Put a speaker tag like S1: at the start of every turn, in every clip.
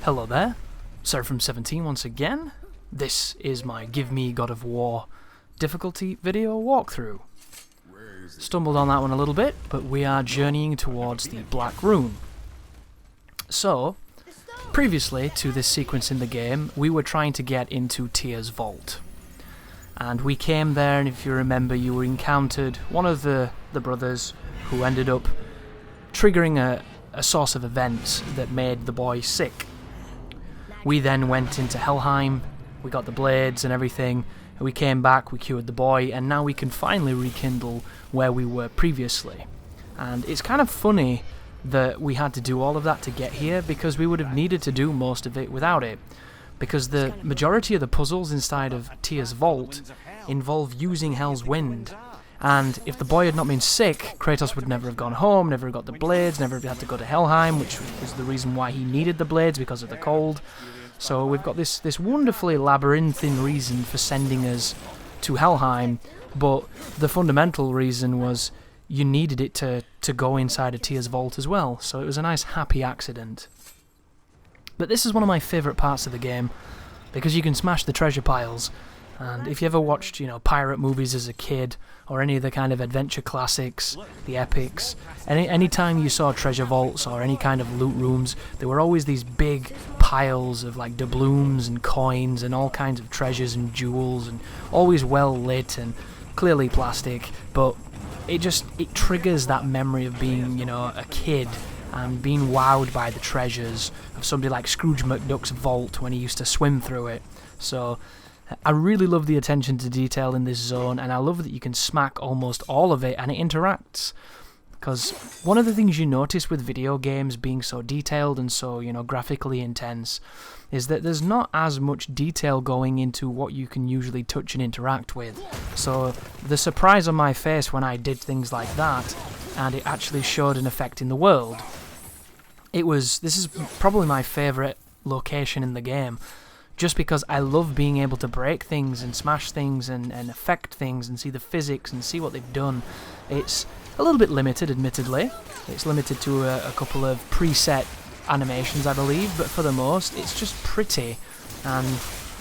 S1: Hello there, Seraphim17 once again. This is my Give Me God of War difficulty video walkthrough. Stumbled on that one a little bit, but we are journeying towards the Black Rune. So, previously to this sequence in the game, we were trying to get into Tyr's vault. And we came there, and if you remember, you encountered one of the brothers who ended up triggering a source of events that made the boy sick. We then went into Helheim, we got the blades and everything, and we came back, we cured the boy, and now we can finally rekindle where we were previously. And it's kind of funny that we had to do all of that to get here, because we would have needed to do most of it without it. Because the majority of the puzzles inside of Tyr's vault involve using Hell's Wind. And if the boy had not been sick, Kratos would never have gone home, never have got the blades, never have had to go to Helheim, which was the reason why he needed the blades, because of the cold. So we've got this wonderfully labyrinthine reason for sending us to Helheim, but the fundamental reason was you needed it to go inside of Tyr's vault as well, so it was a nice happy accident. But this is one of my favourite parts of the game, because you can smash the treasure piles. And if you ever watched, pirate movies as a kid, or any of the kind of adventure classics, the epics, any time you saw treasure vaults or any kind of loot rooms, there were always these big piles of like doubloons and coins and all kinds of treasures and jewels, and always well lit and clearly plastic, but it triggers that memory of being, a kid and being wowed by the treasures of somebody like Scrooge McDuck's vault when he used to swim through it. So I really love the attention to detail in this zone, and I love that you can smack almost all of it and it interacts. Because one of the things you notice with video games being so detailed and so, graphically intense, is that there's not as much detail going into what you can usually touch and interact with. So the surprise on my face when I did things like that, and it actually showed an effect in the world. This is probably my favourite location in the game, just because I love being able to break things and smash things and affect things and see the physics and see what they've done. It's a little bit limited, admittedly. It's limited to a couple of preset animations, I believe, but for the most, it's just pretty, and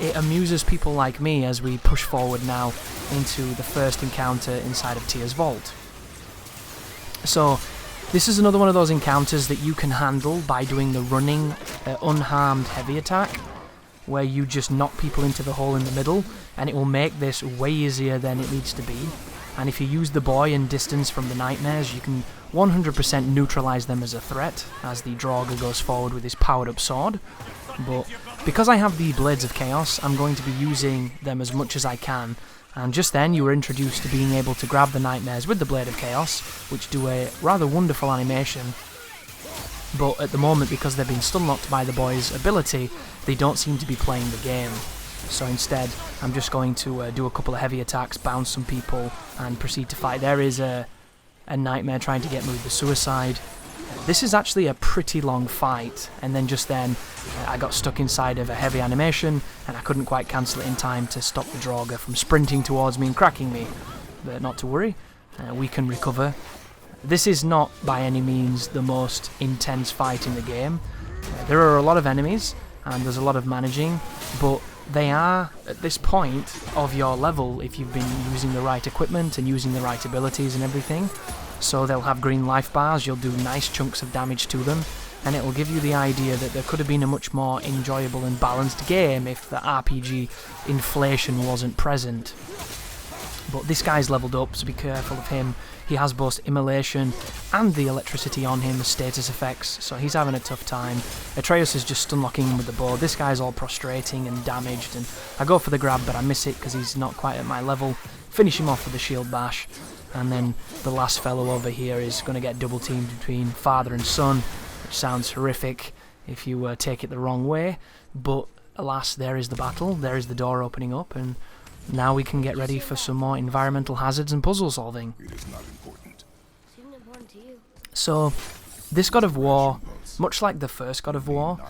S1: it amuses people like me as we push forward now into the first encounter inside of Tyr's vault. So, this is another one of those encounters that you can handle by doing the running, unharmed heavy attack, where you just knock people into the hole in the middle, and it will make this way easier than it needs to be. And if you use the boy and distance from the nightmares, you can 100% neutralise them as a threat, as the Draugr goes forward with his powered up sword. But because I have the Blades of Chaos, I'm going to be using them as much as I can, and just then you were introduced to being able to grab the nightmares with the Blade of Chaos, which do a rather wonderful animation. But at the moment, because they've been stun-locked by the boy's ability, they don't seem to be playing the game. So instead, I'm just going to do a couple of heavy attacks, bounce some people, and proceed to fight. There is a nightmare trying to get me with the suicide. This is actually a pretty long fight, and then I got stuck inside of a heavy animation, and I couldn't quite cancel it in time to stop the Draugr from sprinting towards me and cracking me. But not to worry, we can recover. This is not by any means the most intense fight in the game. There are a lot of enemies, and there's a lot of managing, but they are, at this point of your level, if you've been using the right equipment and using the right abilities and everything. So they'll have green life bars, you'll do nice chunks of damage to them, and it will give you the idea that there could have been a much more enjoyable and balanced game if the RPG inflation wasn't present. But this guy's leveled up, so be careful of him. He has both immolation and the electricity on him as status effects, so he's having a tough time. Atreus is just stun-locking him with the bow. This guy's all prostrating and damaged, and I go for the grab, but I miss it because he's not quite at my level. Finish him off with a shield bash, and then the last fellow over here is going to get double-teamed between father and son, which sounds horrific if you take it the wrong way, but alas, there is the battle, there is the door opening up, and now we can get ready for some more environmental hazards and puzzle solving. So, this God of War, much like the first God of War,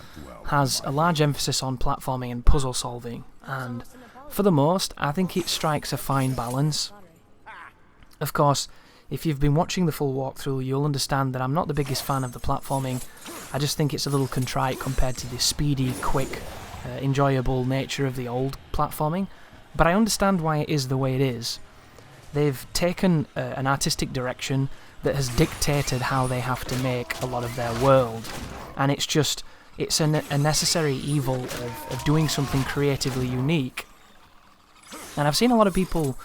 S1: has a large emphasis on platforming and puzzle solving, and for the most, I think it strikes a fine balance. Of course, if you've been watching the full walkthrough, you'll understand that I'm not the biggest fan of the platforming. I just think it's a little contrite compared to the speedy, quick, enjoyable nature of the old platforming. But I understand why it is the way it is. They've taken an artistic direction that has dictated how they have to make a lot of their world. And it's a necessary evil of doing something creatively unique. And I've seen a lot of people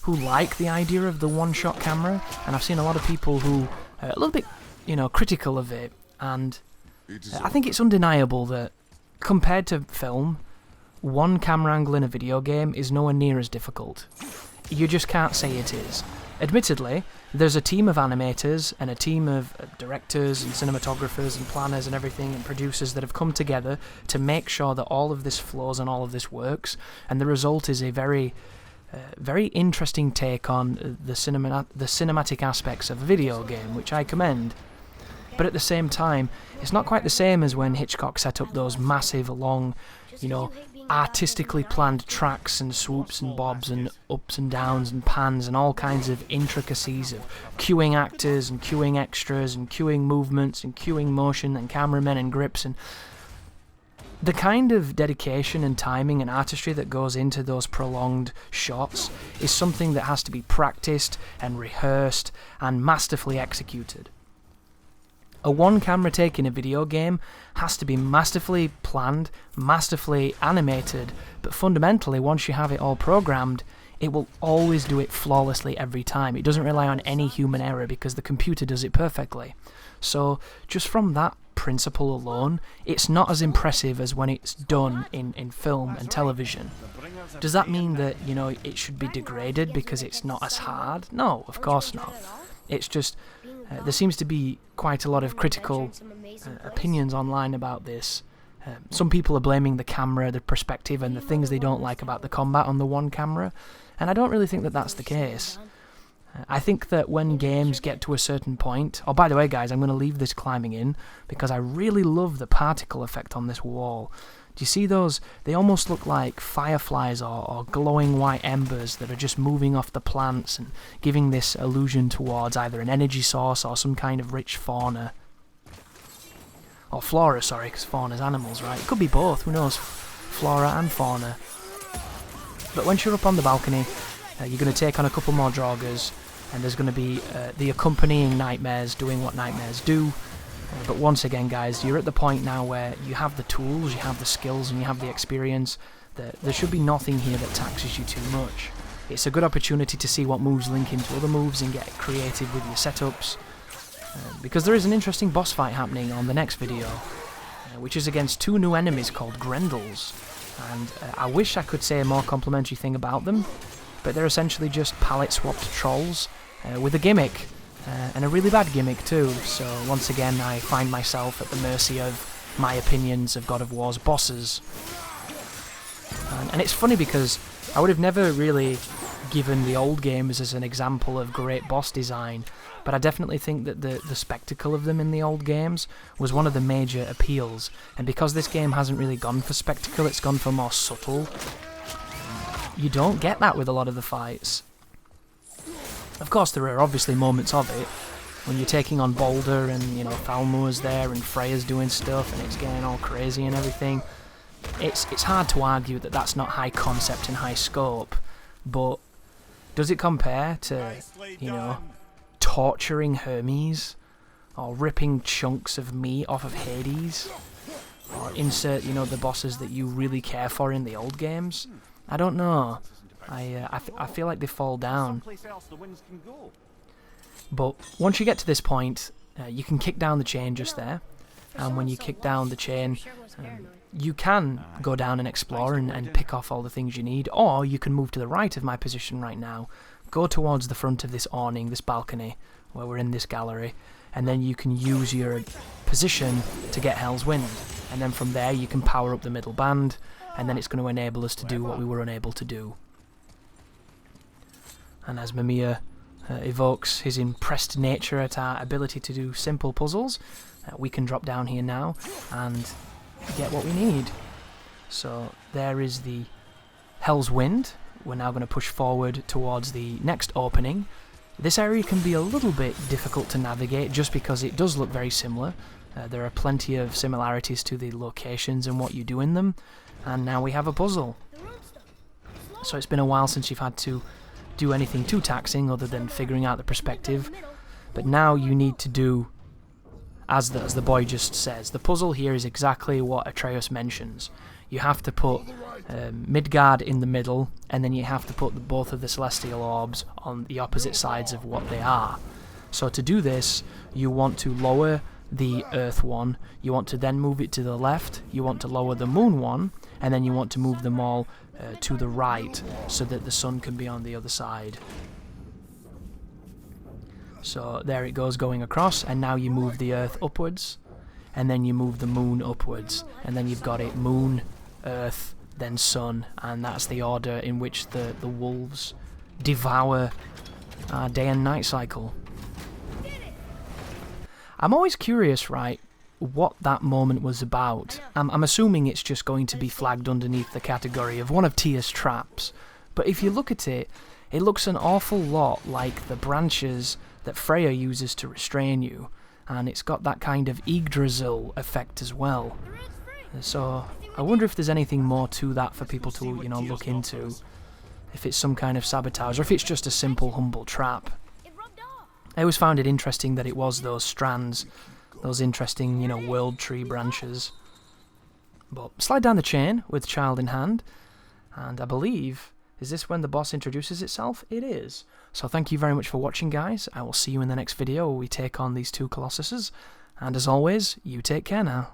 S1: who like the idea of the one-shot camera, and I've seen a lot of people who are a little bit, critical of it. And I think it's undeniable that, compared to film, one camera angle in a video game is nowhere near as difficult. You just can't say it is. Admittedly, there's a team of animators and a team of directors and cinematographers and planners and everything and producers that have come together to make sure that all of this flows and all of this works, and the result is a very interesting take on the cinematic aspects of a video game, which I commend. But at the same time, it's not quite the same as when Hitchcock set up those massive, long, artistically planned tracks and swoops and bobs and ups and downs and pans and all kinds of intricacies of cueing actors and cueing extras and cueing movements and cueing motion and cameramen and grips. And the kind of dedication and timing and artistry that goes into those prolonged shots is something that has to be practiced and rehearsed and masterfully executed. A one-camera take in a video game has to be masterfully planned, masterfully animated, but fundamentally, once you have it all programmed, it will always do it flawlessly every time. It doesn't rely on any human error because the computer does it perfectly. So, just from that principle alone, it's not as impressive as when it's done in film and television. Does that mean that, it should be degraded because it's not as hard? No, of course not. It's just, there seems to be quite a lot of critical opinions online about this. Some people are blaming the camera, the perspective, and the things they don't like about the combat on the one camera, and I don't really think that that's the case. I think that when games get to a certain point... Oh, by the way, guys, I'm going to leave this climbing in, because I really love the particle effect on this wall. Do you see those? They almost look like fireflies or glowing white embers that are just moving off the plants and giving this illusion towards either an energy source or some kind of rich fauna. Or flora, sorry, because fauna's animals, right? It could be both, who knows? Flora and fauna. But once you're up on the balcony, you're going to take on a couple more draugrs, and there's going to be the accompanying nightmares doing what nightmares do. But once again, guys, you're at the point now where you have the tools, you have the skills, and you have the experience. There should be nothing here that taxes you too much. It's a good opportunity to see what moves link into other moves and get creative with your setups. Because there is an interesting boss fight happening on the next video, which is against two new enemies called Grendels. And I wish I could say a more complimentary thing about them, but they're essentially just palette-swapped trolls with a gimmick. And a really bad gimmick too, so once again I find myself at the mercy of my opinions of God of War's bosses. And it's funny because I would have never really given the old games as an example of great boss design, but I definitely think that the spectacle of them in the old games was one of the major appeals, and because this game hasn't really gone for spectacle, it's gone for more subtle. You don't get that with a lot of the fights. Of course, there are obviously moments of it, when you're taking on Boulder and, Thalmor's there and Freya's doing stuff and it's getting all crazy and everything. It's hard to argue that that's not high concept and high scope, but does it compare to, torturing Hermes? Or ripping chunks of meat off of Hades? Or insert, the bosses that you really care for in the old games? I don't know. I feel like they fall down. But once you get to this point, you can kick down the chain just there. And when you kick down the chain, you can go down and explore and pick off all the things you need. Or you can move to the right of my position right now, go towards the front of this awning, this balcony, where we're in this gallery, and then you can use your position to get Hell's Wind. And then from there you can power up the middle band, and then it's going to enable us to do what we were unable to do. And as Mamiya evokes his impressed nature at our ability to do simple puzzles, we can drop down here now and get what we need. So there is the Hell's Wind. We're now going to push forward towards the next opening. This area can be a little bit difficult to navigate just because it does look very similar. There are plenty of similarities to the locations and what you do in them, and now we have a puzzle. So it's been a while since you've had to do anything too taxing other than figuring out the perspective, but now you need to do as the boy just says. The puzzle here is exactly what Atreus mentions. You have to put Midgard in the middle, and then you have to put both of the celestial orbs on the opposite sides of what they are. So to do this, you want to lower the Earth one, you want to then move it to the left, you want to lower the Moon one, and then you want to move them all to the right so that the Sun can be on the other side. So there it goes going across, and now you move the Earth upwards, and then you move the Moon upwards, and then you've got it Moon, Earth, then Sun, and that's the order in which the wolves devour our day and night cycle. I'm always curious, right, what that moment was about. I'm assuming it's just going to be flagged underneath the category of one of Tia's traps, but if you look at it, it looks an awful lot like the branches that Freya uses to restrain you, and it's got that kind of Yggdrasil effect as well. So I wonder if there's anything more to that for people to, look into. If it's some kind of sabotage, or if it's just a simple, humble trap. I always found it interesting that it was those strands, those interesting, world tree branches. But slide down the chain with child in hand, and I believe, is this when the boss introduces itself? It is. So thank you very much for watching, guys. I will see you in the next video where we take on these two colossuses, and as always, you take care now.